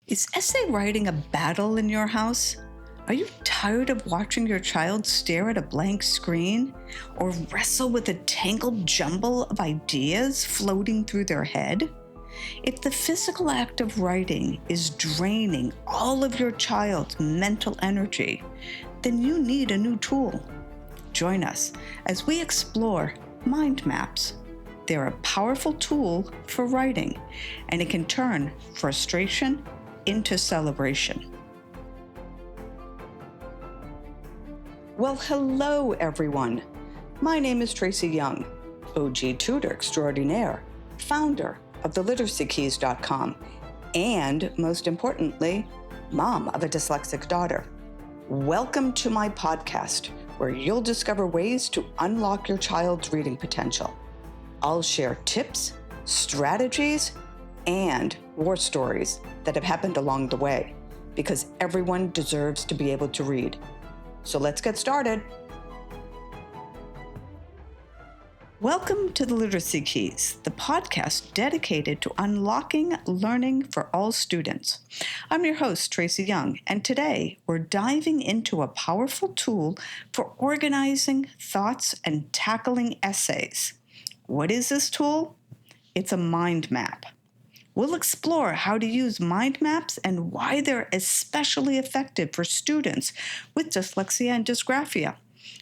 Is essay writing a battle in your house? Are you tired of watching your child stare at a blank screen or wrestle with a tangled jumble of ideas floating through their head? If the physical act of writing is draining all of your child's mental energy, then you need a new tool. Join us as we explore mind maps. They're a powerful tool for writing, and it can turn frustration into celebration. Well, hello, everyone. My name is Tracy Young, OG Tutor Extraordinaire, founder of theliteracykeys.com, and most importantly, mom of a dyslexic daughter. Welcome to my podcast, where you'll discover ways to unlock your child's reading potential. I'll share tips, strategies, and war stories that have happened along the way, because everyone deserves to be able to read. So let's get started. Welcome to the Literacy Keys, the podcast dedicated to unlocking learning for all students. I'm your host, Tracy Young, and today we're diving into a powerful tool for organizing thoughts and tackling essays. What is this tool? It's a mind map. We'll explore how to use mind maps and why they're especially effective for students with dyslexia and dysgraphia.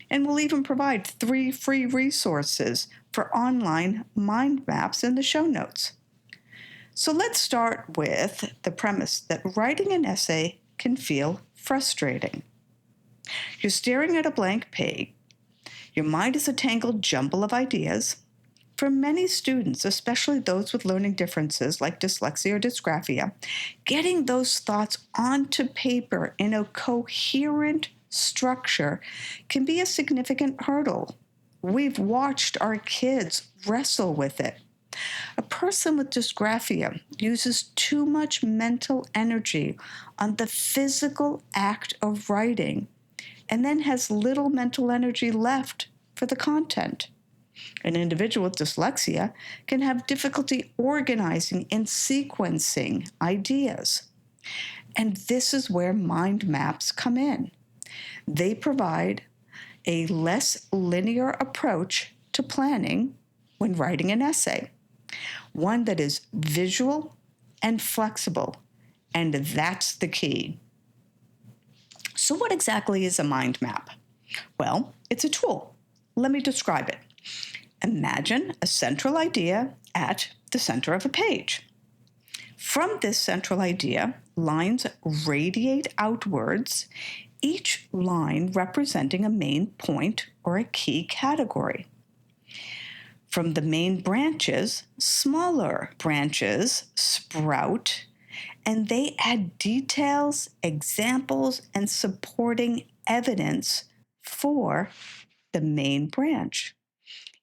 And we'll even provide 3 free resources for online mind maps in the show notes. So let's start with the premise that writing an essay can feel frustrating. You're staring at a blank page. Your mind is a tangled jumble of ideas. For many students, especially those with learning differences like dyslexia or dysgraphia, getting those thoughts onto paper in a coherent structure can be a significant hurdle. We've watched our kids wrestle with it. A person with dysgraphia uses too much mental energy on the physical act of writing and then has little mental energy left for the content. An individual with dyslexia can have difficulty organizing and sequencing ideas. And this is where mind maps come in. They provide a less linear approach to planning when writing an essay, one that is visual and flexible, and that's the key. So what exactly is a mind map? Well, it's a tool. Let me describe it. Imagine a central idea at the center of a page. From this central idea, lines radiate outwards, each line representing a main point or a key category. From the main branches, smaller branches sprout, and they add details, examples, and supporting evidence for the main branch.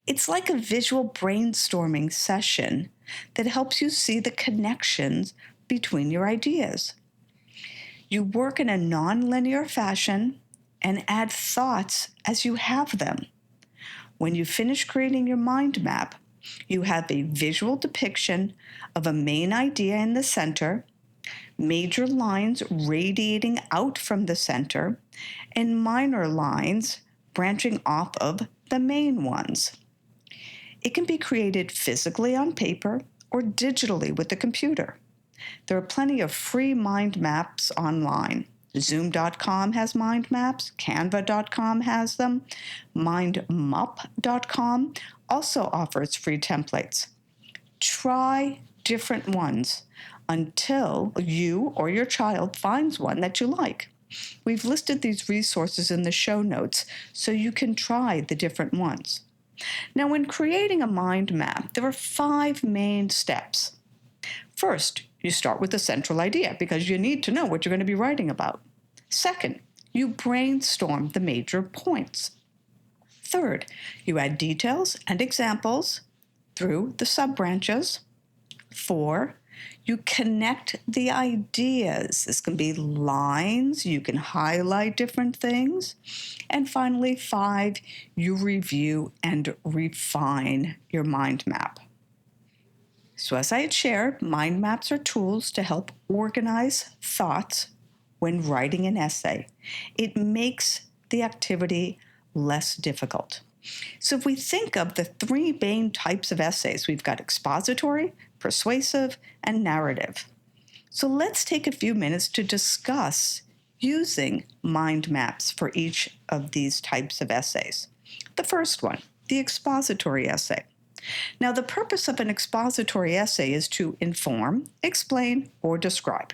It's like a visual brainstorming session that helps you see the connections between your ideas. You work in a non-linear fashion and add thoughts as you have them. When you finish creating your mind map, you have a visual depiction of a main idea in the center, major lines radiating out from the center, and minor lines branching off of the main ones. It can be created physically on paper or digitally with the computer. There are plenty of free mind maps online. Zoom.com has mind maps, Canva.com has them, mindmup.com also offers free templates. Try different ones until you or your child finds one that you like. We've listed these resources in the show notes so you can try the different ones. Now, when creating a mind map, there are 5 main steps. First, you start with the central idea because you need to know what you're going to be writing about. Second, you brainstorm the major points. Third, you add details and examples through the sub-branches. 4, you connect the ideas. This can be lines, you can highlight different things. And finally, 5, you review and refine your mind map. So as I had shared, mind maps are tools to help organize thoughts when writing an essay. It makes the activity less difficult. So if we think of the three main types of essays, we've got expository, persuasive, and narrative. So let's take a few minutes to discuss using mind maps for each of these types of essays. The first one, the expository essay. Now, the purpose of an expository essay is to inform, explain, or describe.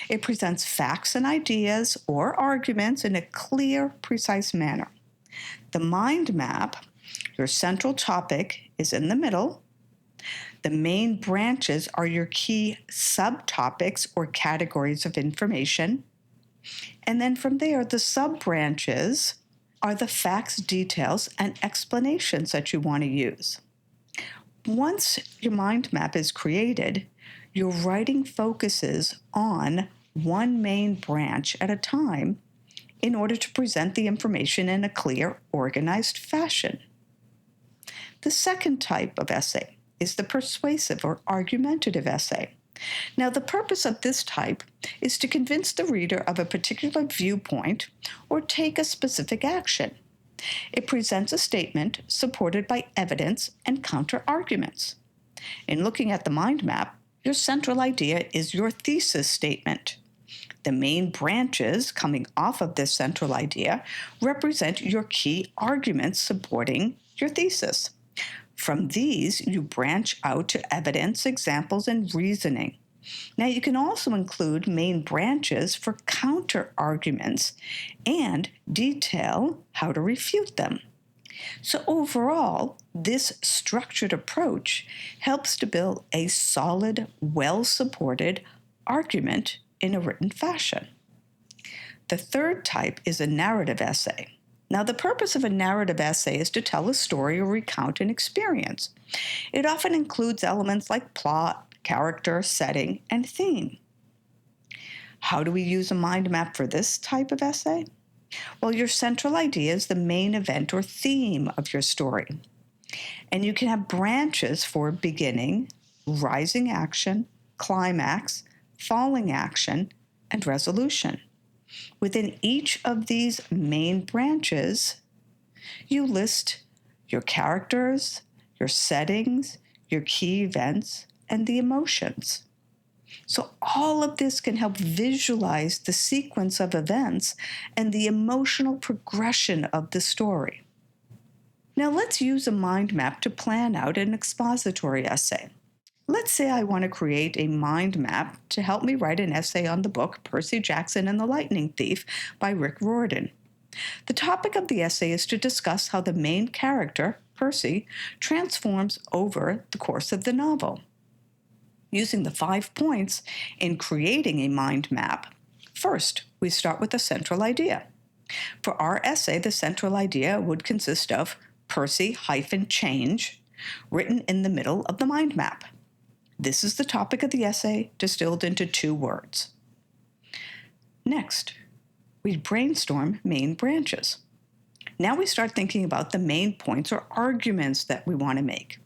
It presents facts and ideas or arguments in a clear, precise manner. The mind map, your central topic, is in the middle. The main branches are your key subtopics or categories of information. And then from there, the sub-branches are the facts, details, and explanations that you want to use. Once your mind map is created, your writing focuses on one main branch at a time in order to present the information in a clear, organized fashion. The second type of essay is the persuasive or argumentative essay. Now, the purpose of this type is to convince the reader of a particular viewpoint or take a specific action. It presents a statement supported by evidence and counter-arguments. In looking at the mind map, your central idea is your thesis statement. The main branches coming off of this central idea represent your key arguments supporting your thesis. From these, you branch out to evidence, examples, and reasoning. Now, you can also include main branches for counter-arguments and detail how to refute them. So overall, this structured approach helps to build a solid, well-supported argument in a written fashion. The third type is a narrative essay. Now, the purpose of a narrative essay is to tell a story or recount an experience. It often includes elements like plot, character, setting, and theme. How do we use a mind map for this type of essay? Well, your central idea is the main event or theme of your story. And you can have branches for beginning, rising action, climax, falling action, and resolution. Within each of these main branches, you list your characters, your settings, your key events, and the emotions. So all of this can help visualize the sequence of events and the emotional progression of the story. Now let's use a mind map to plan out an expository essay. Let's say I want to create a mind map to help me write an essay on the book Percy Jackson and the Lightning Thief by Rick Riordan. The topic of the essay is to discuss how the main character, Percy, transforms over the course of the novel. Using the 5 points in creating a mind map, first, we start with the central idea. For our essay, the central idea would consist of Percy-change, written in the middle of the mind map. This is the topic of the essay distilled into 2 words. Next, we brainstorm main branches. Now we start thinking about the main points or arguments that we want to make.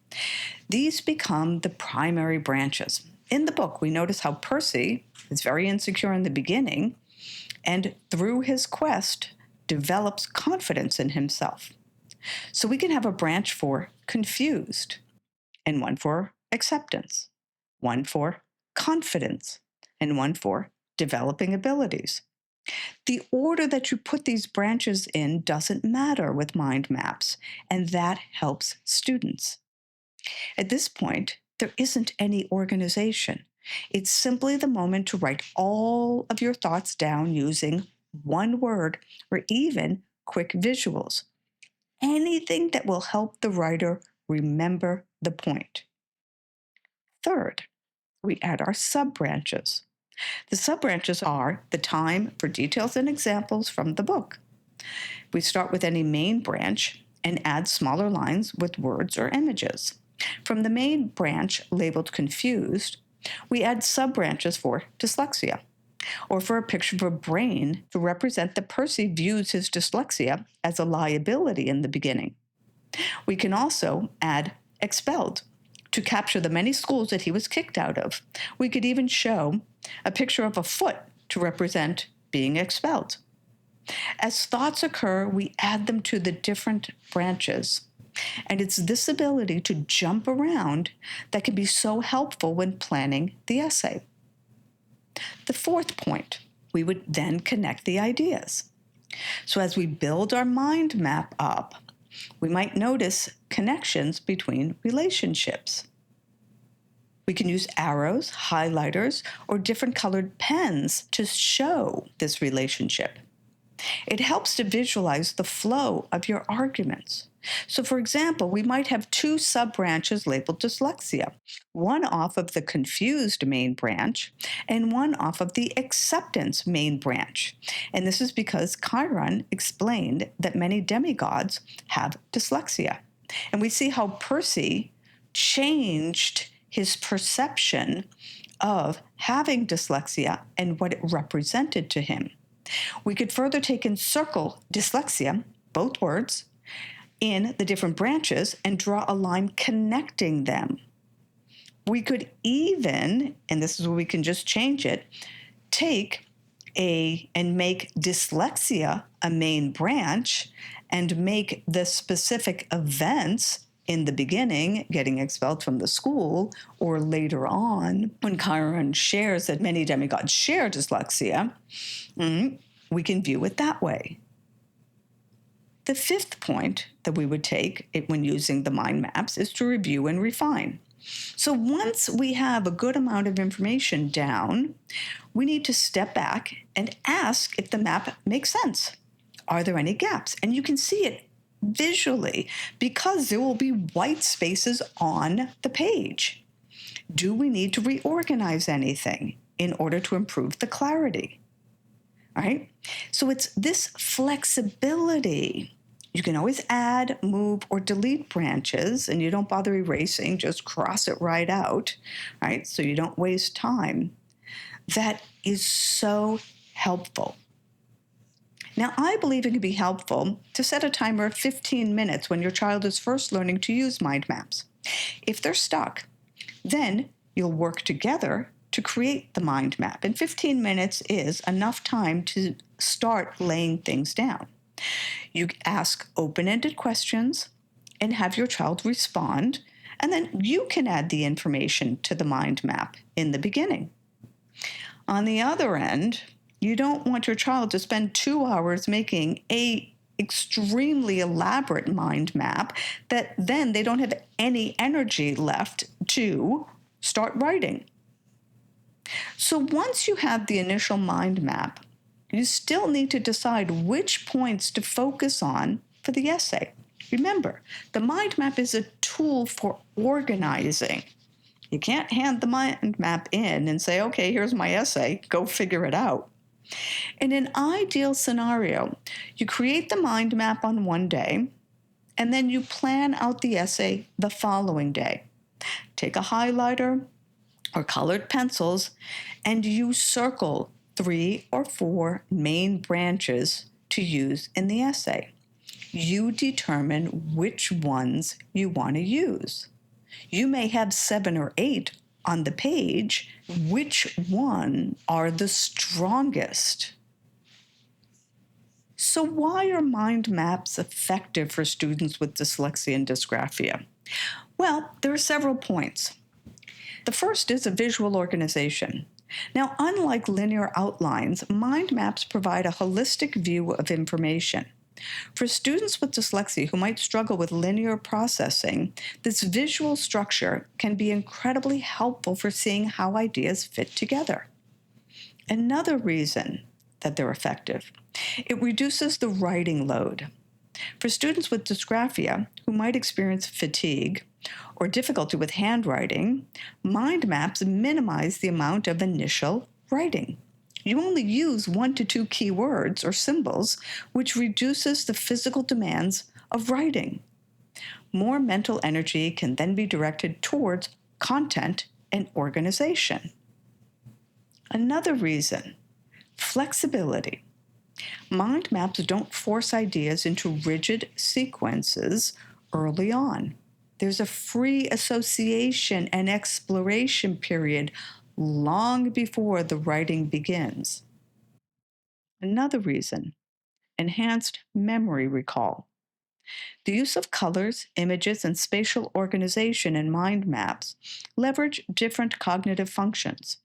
These become the primary branches. In the book, we notice how Percy is very insecure in the beginning, and through his quest, develops confidence in himself. So we can have a branch for confused, and one for acceptance, one for confidence, and one for developing abilities. The order that you put these branches in doesn't matter with mind maps, and that helps students. At this point, there isn't any organization. It's simply the moment to write all of your thoughts down using one word or even quick visuals. Anything that will help the writer remember the point. Third, we add our sub-branches. The sub-branches are the time for details and examples from the book. We start with any main branch and add smaller lines with words or images. From the main branch labeled confused, we add sub-branches for dyslexia, or for a picture of a brain to represent that Percy views his dyslexia as a liability in the beginning. We can also add expelled to capture the many schools that he was kicked out of. We could even show a picture of a foot to represent being expelled. As thoughts occur, we add them to the different branches. And it's this ability to jump around that can be so helpful when planning the essay. The fourth point, we would then connect the ideas. So as we build our mind map up, we might notice connections between relationships. We can use arrows, highlighters, or different colored pens to show this relationship. It helps to visualize the flow of your arguments. So, for example, we might have two sub-branches labeled dyslexia, one off of the confused main branch and one off of the acceptance main branch. And this is because Chiron explained that many demigods have dyslexia. And we see how Percy changed his perception of having dyslexia and what it represented to him. We could further take and circle dyslexia, both words, in the different branches and draw a line connecting them. We could even, and this is where we can just change it, take and make dyslexia a main branch and make the specific events in the beginning, getting expelled from the school, or later on, when Chiron shares that many demigods share dyslexia, we can view it that way. The fifth point that we would take when using the mind maps is to review and refine. So once we have a good amount of information down, we need to step back and ask if the map makes sense. Are there any gaps? And you can see it visually because there will be white spaces on the page. Do we need to reorganize anything in order to improve the clarity? All right? So it's this flexibility. You can always add, move, or delete branches, and you don't bother erasing, just cross it right out, right? So you don't waste time. That is so helpful. Now, I believe it can be helpful to set a timer of 15 minutes when your child is first learning to use mind maps. If they're stuck, then you'll work together to create the mind map. And 15 minutes is enough time to start laying things down. You ask open-ended questions and have your child respond, and then you can add the information to the mind map in the beginning. On the other end, you don't want your child to spend 2 hours making a extremely elaborate mind map that then they don't have any energy left to start writing. So once you have the initial mind map, you still need to decide which points to focus on for the essay. Remember, the mind map is a tool for organizing. You can't hand the mind map in and say, okay, here's my essay, go figure it out. In an ideal scenario, you create the mind map on one day, and then you plan out the essay the following day. Take a highlighter or colored pencils, and you circle 3 or 4 main branches to use in the essay. You determine which ones you want to use. You may have 7 or 8 on the page. Which one are the strongest? So why are mind maps effective for students with dyslexia and dysgraphia? Well, there are several points. The first is a visual organization. Now, unlike linear outlines, mind maps provide a holistic view of information. For students with dyslexia who might struggle with linear processing, this visual structure can be incredibly helpful for seeing how ideas fit together. Another reason that they're effective, it reduces the writing load. For students with dysgraphia who might experience fatigue or difficulty with handwriting, mind maps minimize the amount of initial writing. You only use 1 to 2 keywords or symbols, which reduces the physical demands of writing. More mental energy can then be directed towards content and organization. Another reason, flexibility. Mind maps don't force ideas into rigid sequences early on. There's a free association and exploration period long before the writing begins. Another reason, enhanced memory recall. The use of colors, images, and spatial organization in mind maps leverage different cognitive functions.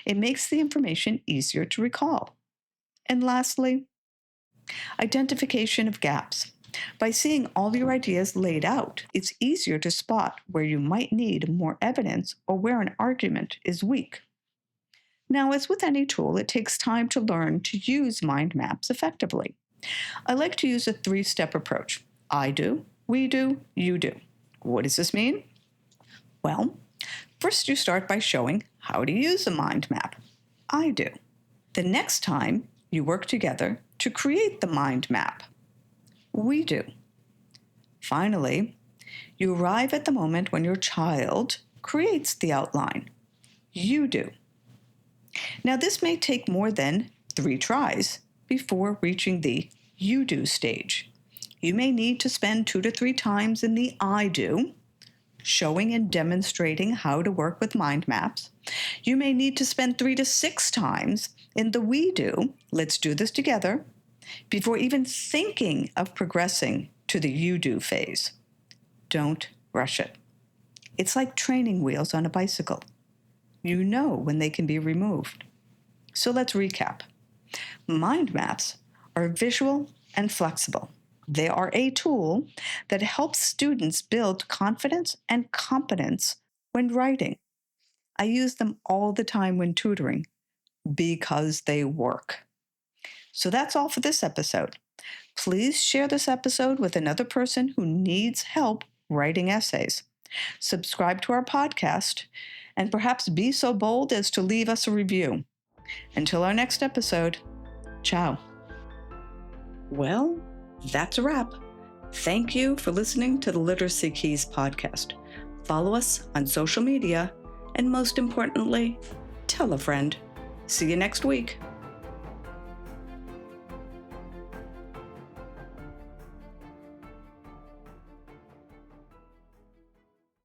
It makes the information easier to recall. And lastly, identification of gaps. By seeing all your ideas laid out, it's easier to spot where you might need more evidence or where an argument is weak. Now, as with any tool, it takes time to learn to use mind maps effectively. I like to use a 3-step approach. I do, we do, you do. What does this mean? Well, first you start by showing how to use a mind map. I do. The next time, you work together to create the mind map. We do. Finally, you arrive at the moment when your child creates the outline. You do. Now, this may take more than 3 tries before reaching the you do stage. You may need to spend 2 to 3 times in the I do, showing and demonstrating how to work with mind maps. You may need to spend 3 to 6 times in the we do, let's do this together, before even thinking of progressing to the you do phase. Don't rush it. It's like training wheels on a bicycle. You know when they can be removed. So let's recap. Mind maps are visual and flexible. They are a tool that helps students build confidence and competence when writing. I use them all the time when tutoring because they work. So that's all for this episode. Please share this episode with another person who needs help writing essays. Subscribe to our podcast, and perhaps be so bold as to leave us a review. Until our next episode, ciao. Well, that's a wrap. Thank you for listening to the Literacy Keys podcast. Follow us on social media, and most importantly, tell a friend. See you next week.